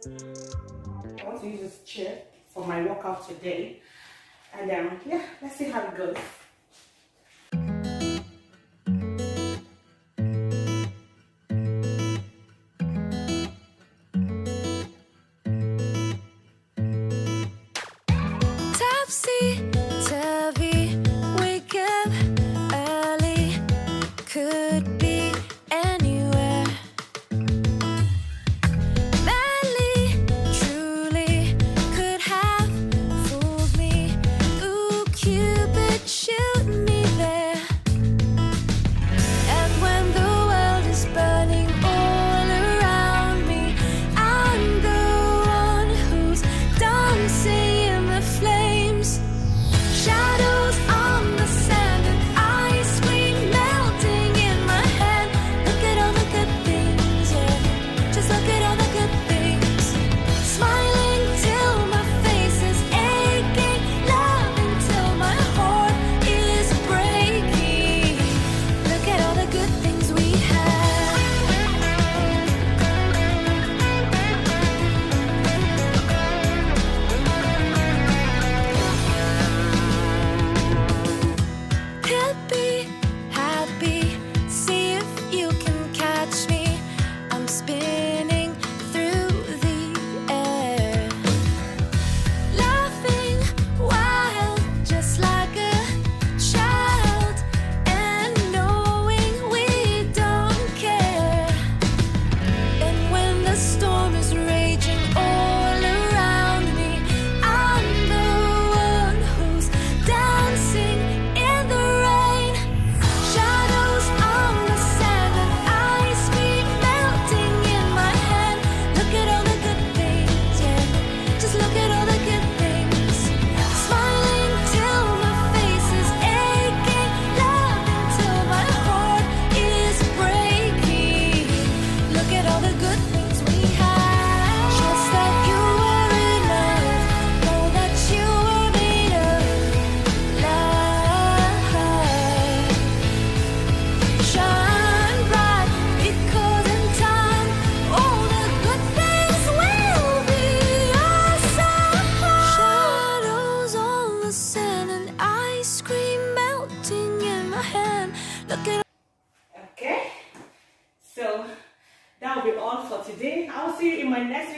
I want to use this chair for my workout today, and yeah, let's see how it goes. Topsy-turvy, wake up early, could be anywhere. Madly, truly, could have fooled me. Ooh, Cupid, shoot me there. And when the world is burning all around me, I'm the one who's dancing in the flames. Shadows on the sand and ice cream melting in my hand. Look at all the good things, yeah. Just look at all the good things. Smiling till my face is aching, loving till my heart is breaking. Look at all the good things we have. Happy, happy, see if you can catch me. I'm spinning through the air, laughing wild, just like a child, and knowing we don't care. And when the storm is raging all around me, I'm the one who's dancing in the rain. Shadows on the sand and ice cream melting in my hand. Look at all the good things, yeah. Just look at all the good things. Smiling till my face is aching, loving till my heart is breaking. Look at all the good things we have. Just that you were enough. Know that you were made of love. Shine bright, because in time all the good things will be awesome. Shadows on the sand and ice cream melting in my hand. Look at Okay, so that will be all for today. I will see you in my next